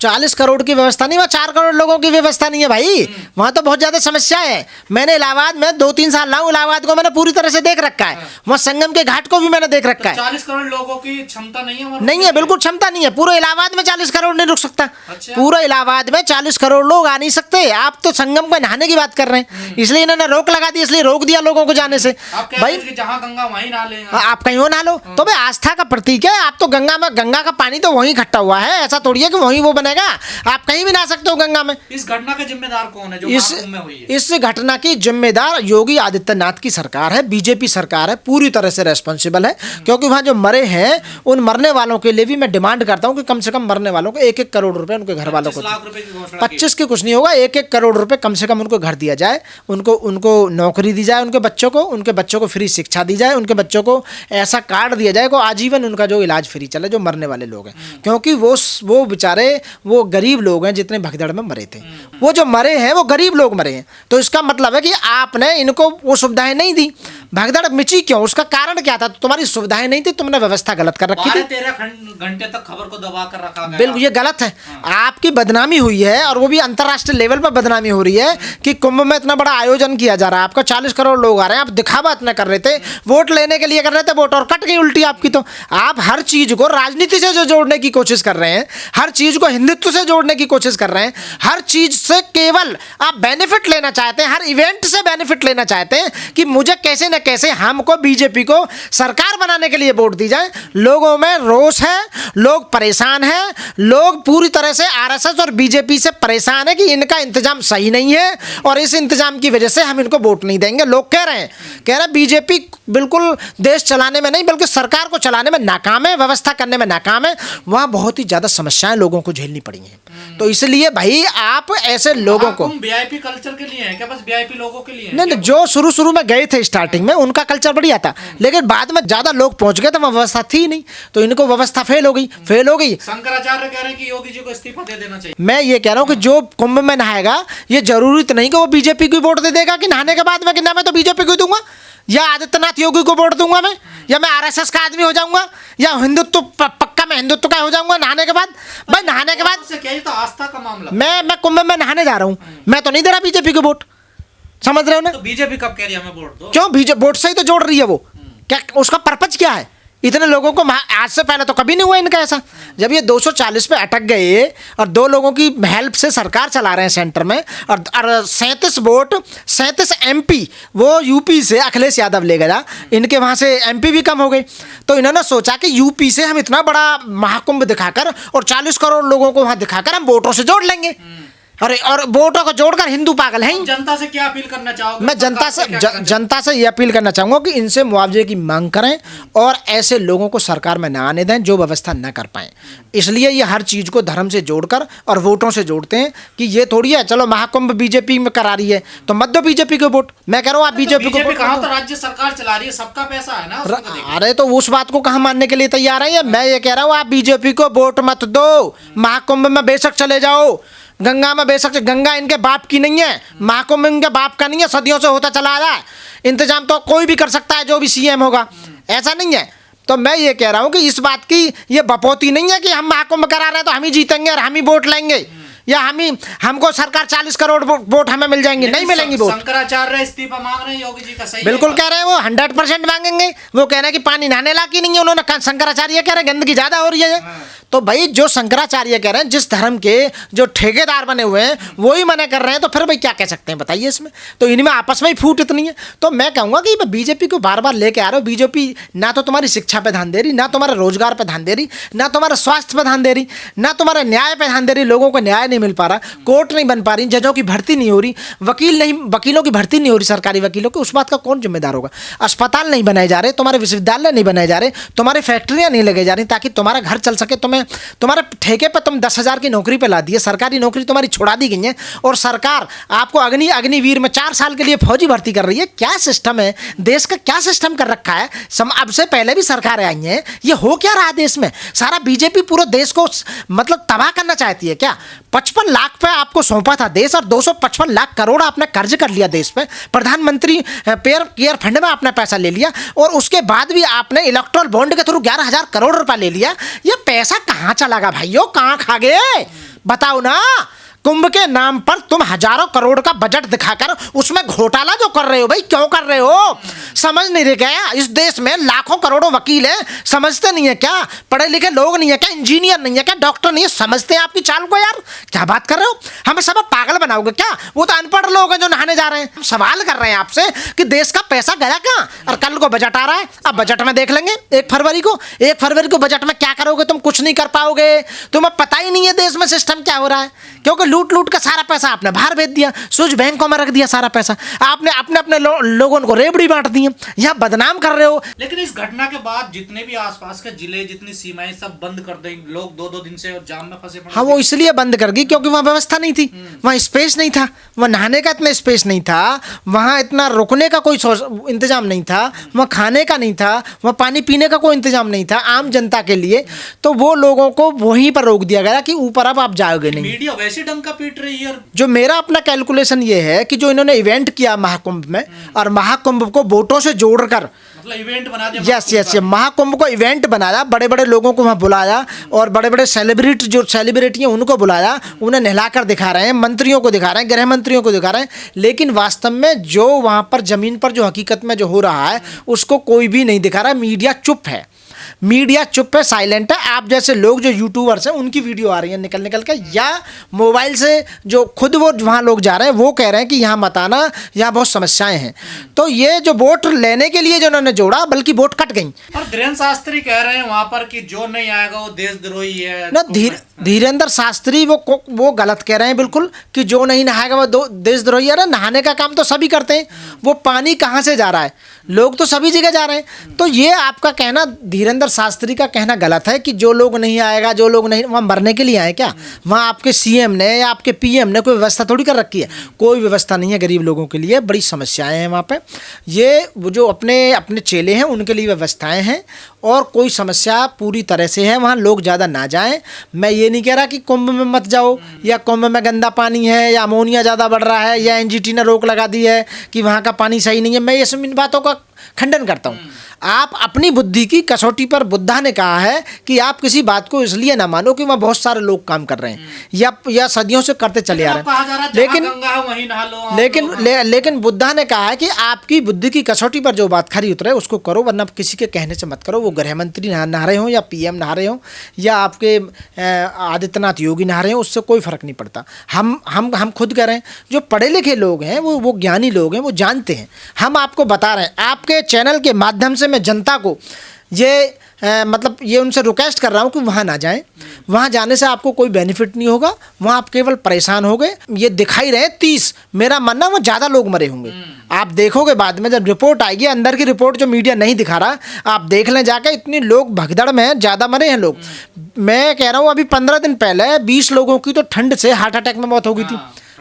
40 करोड़ की व्यवस्था नहीं, वहाँ 4 करोड़ लोगों की व्यवस्था नहीं है भाई। वहाँ तो बहुत ज्यादा समस्या है। मैंने इलाहाबाद में 2-3 साल रहा हूँ, इलाहाबाद को मैंने पूरी तरह से देख रखा है। वहाँ संगम के घाट को भी मैंने देख रखा है। 40 करोड़ लोगों की क्षमता नहीं है, नहीं है, बिल्कुल क्षमता नहीं है। पूरे इलाहाबाद में 40 करोड़ नहीं रुक सकता। अच्छा। पूरा इलाहाबाद में 40 करोड़ लोग आ नहीं सकते। आप तो संगम को नहाने की बात कर रहे हैं, इसलिए इन्होंने रोक लगा दी, इसलिए रोक दिया लोगों को जाने से। आप कह भाई रहे हैं कि जहाँ गंगा वहीं नहा लें आप कहीं हो ना लो, तो भाई आस्था का प्रतीक है। आप तो गंगा में, गंगा का पानी तो वहीं इकट्ठा हुआ है, ऐसा थोड़ी है कि वहीं वो बनेगा। आप कहीं भी नहा सकते हो गंगा में। इस घटना का जिम्मेदार कौन है जो महाकुंभ में हुई है? इस घटना की जिम्मेदार योगी आदित्यनाथ की सरकार है, बीजेपी सरकार है, पूरी तरह से रेस्पॉन्सिबल है। क्योंकि वहाँ जो मरे हैं, उन मरने वालों के लिए भी मैं डिमांड करता हूँ कि कम से कम मरने वालों को 1-1 करोड़ रुपए उनके घर वालों को, 25 लाख रुपए की घोषणा 25 की कुछ नहीं होगा, 1-1 करोड़ रुपए कम से कम उनको घर दिया जाए, उनको नौकरी दी जाए, उनके बच्चों को फ्री शिक्षा दी जाए, उनके बच्चों को ऐसा कार्ड दिया जाए को आजीवन उनका जो इलाज फ्री चले, जो मरने वाले लोग हैं। क्योंकि वो बेचारे वो गरीब लोग हैं जितने भगदड़ में मरे थे। वो जो मरे हैं वो गरीब लोग मरे हैं। तो इसका मतलब है कि आपने इनको वो सुविधाएं नहीं दी। भगदड़ मिची क्यों? उसका कारण क्या था? तुम्हारी सुविधाएं नहीं थी, तुमने व्यवस्था गलत कर रखी थी। 12-13 घंटे तक खबर को दबा कर रखा गया। बिल्कुल ये गलत है। आपकी बदनामी हुई है, और वो भी अंतर्राष्ट्रीय लेवल पर बदनामी हो रही है कि कुंभ में इतना बड़ा आयोजन किया जा रहा है, आपका 40 करोड़ लोग आ रहे हैं, आप दिखावा इतना कर रहे थे, वोट लेने के लिए कर रहे थे, वोट और कट गई उल्टी आपकी। तो आप हर चीज को राजनीति से जो जोड़ने की कोशिश कर रहे हैं, हर चीज को हिंदुत्व से जोड़ने की कोशिश कर रहे हैं, हर चीज से केवल आप बेनिफिट लेना चाहते हैं, हर इवेंट से बेनिफिट लेना चाहते हैं कि मुझे कैसे न कैसे हमको बीजेपी को सरकार बनाने के लिए वोट दी जाए। लोगों में रोष है, लोग परेशान हैं, लोग पूरी तरह से आरएसएस और बीजेपी से परेशान है कि इनका इंतजाम सही नहीं है और इस इंतजाम की वजह से हम इनको वोट नहीं देंगे। लोग कह रहे हैं बीजेपी बिल्कुल देश चलाने में नहीं बल्कि सरकार को चलाने में नाकाम है, व्यवस्था करने में नाकाम है। वहाँ बहुत ही ज्यादा समस्याएं लोगों को झेलनी पड़ी हैं। तो इसलिए भाई आप ऐसे लोगों को, वीआईपी कल्चर के लिए है क्या? बस वीआईपी लोगों के लिए है? नहीं, जो शुरू में गए थे स्टार्टिंग में उनका कल्चर बढ़िया था, लेकिन बाद में ज्यादा लोग पहुंच गए तो वहाँ व्यवस्था थी नहीं, तो इनको व्यवस्था फेल हो गई। शंकराचार्य कह रहे हैं कि योगी जी को इस्तीफा दे देना चाहिए। मैं ये कह रहा हूँ कि जो कुंभ में नहाएगा, ये जरूरी तो नहीं कि वो बीजेपी को वोट दे देगा कि नहाने के बाद में कि ना मैं तो बीजेपी को दूंगा, या आदित्यनाथ योगी को वोट दूंगा मैं, या मैं आरएसएस का आदमी हो जाऊंगा, या हिंदुत्व पक्का मैं हिंदुत्व का हो जाऊंगा नहाने के बाद। भाई नहाने के बाद से क्या, ये तो आस्था का मामला। मैं कुंभ में नहाने जा रहा हूँ, मैं तो नहीं दे रहा बीजेपी को वोट, समझ रहे हो ना? तो बीजेपी कब कह रही है हमें वोट दो? क्यों? बीजेपी वोट से ही तो जोड़ रही है वो। क्या उसका पर्पज क्या है? इतने लोगों को आज से पहले तो कभी नहीं हुआ इनका ऐसा। जब ये 240 पे अटक गए और 2 लोगों की हेल्प से सरकार चला रहे हैं सेंटर में, और 37 एमपी वो यूपी से अखिलेश यादव ले गया, इनके वहाँ से एमपी भी कम हो गए, तो इन्होंने सोचा कि यूपी से हम इतना बड़ा महाकुंभ दिखाकर और 40 करोड़ लोगों को वहाँ दिखाकर हम वोटों से जोड़ लेंगे। और वोटों को जोड़कर हिंदू पागल हैं। जनता से क्या अपील करना चाहोगे? मैं जनता से ये अपील करना चाहूंगा कि इनसे मुआवजे की मांग करें और ऐसे लोगों को सरकार में न आने दें जो व्यवस्था न कर पाए। इसलिए ये हर चीज को धर्म से जोड़कर और वोटों से जोड़ते हैं कि ये थोड़ी है चलो महाकुंभ बीजेपी में करा रही है तो मत दो बीजेपी को वोट। मैं कह रहा हूँ आप बीजेपी को कहा तो राज्य सरकार चला रही है, सबका पैसा है ना। अरे तो उस बात को कहाँ मानने के लिए तैयार है? मैं ये कह रहा हूँ आप बीजेपी को वोट मत दो। महाकुंभ में बेशक चले जाओ, गंगा में बेशक, गंगा इनके बाप की नहीं है, महाकुंभ इनके बाप का नहीं है, सदियों से होता चला आ रहा है। इंतजाम तो कोई भी कर सकता है जो भी सीएम होगा, ऐसा नहीं है। तो मैं ये कह रहा हूँ कि इस बात की ये बपोती नहीं है कि हम महाकुंभ करा रहे हैं तो हम ही जीतेंगे और हम ही वोट लेंगे, या हमको सरकार 40 करोड़ वोट हमें मिल जाएंगे। नहीं मिलेंगी वोट। शंकराचार्य इस्तीफा मांग रहे हैं योगी जी का, सही बिल्कुल कह रहे हैं, वो 100% मांगेंगे। वो कह रहे हैं कि पानी नहाने लायक ही नहीं है, उन्होंने शंकराचार्य कह रहे हैं गंदगी ज्यादा हो रही है। तो भाई जो शंकराचार्य कह रहे हैं, जिस धर्म के जो ठेकेदार बने हुए हैं वो ही मना कर रहे हैं, तो फिर भाई क्या कह सकते हैं बताइए इसमें? तो इनमें आपस में ही फूट इतनी है। तो मैं कहूँगा कि बीजेपी को बार बार लेके आ रहे हो। बीजेपी ना तो तुम्हारी शिक्षा पे ध्यान दे रही, ना तुम्हारे रोजगार पे ध्यान दे रही, ना तुम्हारे स्वास्थ्य पे ध्यान दे रही, ना तुम्हारे न्याय पे ध्यान दे रही। लोगों को न्याय नहीं मिल पा रहा, कोर्ट नहीं बन पा रही, जजों की भर्ती नहीं हो रही, वकीलों की भर्ती नहीं हो रही, सरकारी वकीलों की। उस बात का कौन जिम्मेदार होगा? अस्पताल नहीं बनाए जा रहे, तुम्हारे विश्वविद्यालय नहीं बनाए जा रहे, तुम्हारी फैक्ट्रियां नहीं लगाई जा रही ताकि तुम्हारा घर चल सके। तुम्हारे ठेके पर तुम 10,000 की नौकरी पे ला दिए, सरकारी नौकरी तुम्हारी छुड़ा दी गई है, और सरकार आपको अग्निवीर में 4 साल के लिए फौजी भर्ती कर रही है। क्या सिस्टम है देश का? क्या सिस्टम कर रखा है? अब से पहले भी सरकारें आई हैं, ये हो क्या रहा देश में? सारा बीजेपी पूरे देश को मतलब तबाह करना चाहती है क्या? 55 लाख पे आपको सौंपा था देश और 255 लाख करोड़ आपने कर्ज कर लिया देश पे। प्रधानमंत्री केयर फंड में आपने पैसा ले लिया, और उसके बाद भी आपने इलेक्ट्रल बॉन्ड के थ्रू 11,000 करोड़ रुपया ले लिया। ये पैसा कहाँ चला गया भाइयों? कहाँ खा गए? बताओ ना, कुंभ के नाम पर तुम हजारों करोड़ का बजट दिखाकर उसमें घोटाला जो कर रहे हो भाई, क्यों कर रहे हो? समझ नहीं रहे क्या? इस देश में लाखों करोड़ों वकील हैं, समझते नहीं है क्या? पढ़े लिखे लोग नहीं है क्या? इंजीनियर नहीं है क्या? डॉक्टर नहीं है? समझते हैं आपकी चाल को यार? क्या बात कर रहे हो? हमें सब पागल बनाओगे क्या? वो तो अनपढ़ लोग हैं जो नहाने जा रहे हैं। हम सवाल कर रहे हैं आपसे कि देश का पैसा गया कहाँ? और कल को बजट आ रहा है, अब बजट में देख लेंगे 1 फरवरी को। 1 फरवरी को बजट में क्या करोगे? तुम कुछ नहीं कर पाओगे। तुम्हें पता ही नहीं है देश में सिस्टम क्या हो रहा है, क्योंकि लूट लूट का सारा पैसा आपने बाहर भेज दिया, स्विच बैंकों में रख दिया सारा पैसा आपने, अपने अपने लोगों को रेबड़ी बांट दी, यहाँ बदनाम कर रहे हो। लेकिन इस घटना के बाद जितने भी आसपास के जिले, जितनी सीमाएं सब बंद कर देंगे, लोग 2-2 दिन से जाम में फंसे पड़े। हाँ, वो इसलिए बंद कर दी क्योंकि वहाँ व्यवस्था नहीं थी, वहाँ स्पेस नहीं था, वहाँ नहाने का इतना स्पेस नहीं था, वहाँ इतना रुकने का कोई इंतजाम नहीं था, वहाँ खाने का नहीं था, वहाँ पानी पीने का कोई इंतजाम नहीं था आम जनता के लिए। तो वो लोगों को वहीं पर रोक दिया गया कि ऊपर अब आप जाओगे नहीं। मीडिया वैसे डंका पीट रही है। जो मेरा अपना कैलकुलेशन ये है कि जो इन्होंने इवेंट किया महाकुंभ में, और महाकुंभ को वोटों से जोड़कर, मतलब इवेंट बना दिया। यस, महाकुंभ को इवेंट बनाया, बड़े बड़े लोगों को वहाँ बुलाया और बड़े बड़े सेलिब्रिटी हैं उनको बुलाया, उन्हें नहलाकर दिखा रहे हैं, मंत्रियों को दिखा रहे हैं, गृह मंत्रियों को दिखा रहे हैं, लेकिन वास्तव में जो वहाँ पर जमीन पर जो हकीकत में जो हो रहा है उसको कोई भी नहीं दिखा रहा है। मीडिया चुप है, मीडिया चुप है, साइलेंट है। आप जैसे लोग जो यूट्यूबर्स हैं उनकी वीडियो आ रही है निकल निकल के, या मोबाइल से जो खुद वो वहाँ लोग जा रहे हैं वो कह रहे हैं कि यहाँ मत आना, यहाँ बहुत समस्याएं हैं। तो ये जो वोट लेने के लिए जो उन्होंने जोड़ा, बल्कि वोट कट गई। और धीरेन्द्र शास्त्री कह रहे हैं वहां पर कि जो नहीं आएगा वो देशद्रोही है ना। धीरेन्द्र शास्त्री वो गलत कह रहे हैं बिल्कुल कि जो नहीं नहाएगा वो देशद्रोही है। नहाने का काम तो सभी करते हैं, वो पानी कहाँ से जा रहा है? लोग तो सभी जगह जा रहे हैं। तो ये आपका कहना, धीरेन्द्र शास्त्री का कहना गलत है कि जो लोग नहीं आएगा, जो लोग नहीं, वहाँ मरने के लिए आए क्या? वहाँ आपके सीएम ने या आपके पीएम ने कोई व्यवस्था थोड़ी कर रखी है, कोई व्यवस्था नहीं है। गरीब लोगों के लिए बड़ी समस्याएं हैं वहाँ पे। ये वो जो अपने चेले हैं उनके लिए व्यवस्थाएं हैं, और कोई समस्या पूरी तरह से है। वहाँ लोग ज़्यादा ना जाएं। मैं ये नहीं कह रहा कि कुंभ में मत जाओ, या कुंभ में गंदा पानी है, या अमोनिया ज़्यादा बढ़ रहा है, या एनजीटी ने रोक लगा दी है कि वहाँ का पानी सही नहीं है। मैं ये सब इन बातों का खंडन करता हूँ। आप अपनी बुद्धि की कसौटी पर, बुद्धा ने कहा है कि आप किसी बात को इसलिए ना मानो कि वहाँ बहुत सारे लोग काम कर रहे हैं या सदियों से करते चले आ रहे हैं। लेकिन बुद्धा ने कहा है कि आपकी बुद्धि की कसौटी पर जो बात खरी उतरे उसको करो, वरना किसी के कहने से मत करो। वो गृह मंत्री नहा रहे हो, या पीएम नहा रहे हो, या आपके आदित्यनाथ योगी नहा रहे हो, उससे कोई फर्क नहीं पड़ता। हम खुद कह रहे हैं, जो पढ़े लिखे लोग हैं, वो ज्ञानी लोग हैं, वो जानते हैं। हम आपको बता रहे हैं, आपके चैनल के माध्यम से मैं जनता को ये उनसे रिक्वेस्ट कर रहा हूँ कि वहाँ ना जाएं। वहाँ जाने से आपको कोई बेनिफिट नहीं होगा, वहाँ आप केवल परेशान होंगे। ये दिखाई रहे 30, मेरा मानना वो ज़्यादा लोग मरे होंगे। आप देखोगे बाद में जब रिपोर्ट आएगी, अंदर की रिपोर्ट जो मीडिया नहीं दिखा रहा, आप देख लें जाकर, इतने लोग भगदड़ में हैं, ज़्यादा मरे हैं लोग। मैं कह रहा हूँ अभी 15 दिन पहले 20 लोगों की तो ठंड से हार्ट अटैक में मौत हो गई थी,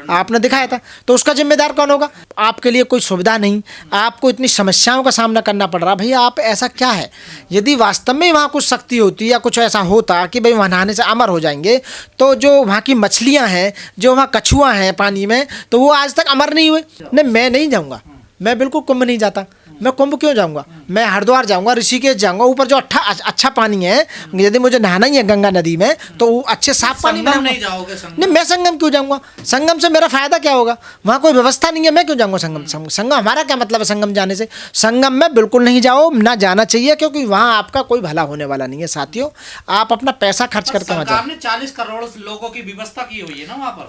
आपने दिखाया था। तो उसका जिम्मेदार कौन होगा? आपके लिए कोई सुविधा नहीं, आपको इतनी समस्याओं का सामना करना पड़ रहा। भैया आप ऐसा क्या है? यदि वास्तव में वहाँ कुछ शक्ति होती या कुछ ऐसा होता कि भाई वहाँ नहाने से अमर हो जाएंगे, तो जो वहाँ की मछलियाँ हैं, जो वहाँ कछुआ हैं पानी में, तो वो आज तक अमर नहीं हुए। नहीं, मैं नहीं जाऊँगा, मैं बिल्कुल कुंभ नहीं जाता। मैं कुंभ क्यों जाऊँगा? मैं हरिद्वार जाऊँगा, ऋषिकेश जाऊँगा, ऊपर जो अच्छा पानी है, यदि मुझे नहाना ही है गंगा नदी में, तो वो अच्छे साफ पानी में नहीं जाओगे? नहीं, मैं संगम क्यों जाऊँगा? संगम से मेरा फायदा क्या होगा? वहाँ कोई व्यवस्था नहीं है, मैं क्यों जाऊँगा संगम? हमारा क्या मतलब है संगम जाने से? संगम में बिल्कुल नहीं जाओ, ना जाना चाहिए, क्योंकि वहाँ आपका कोई भला होने वाला नहीं है। साथियों, आप अपना पैसा खर्च करके वहाँ जाओ। सरकार ने 40 करोड़ लोगों की व्यवस्था की हुई है ना वहाँ पर।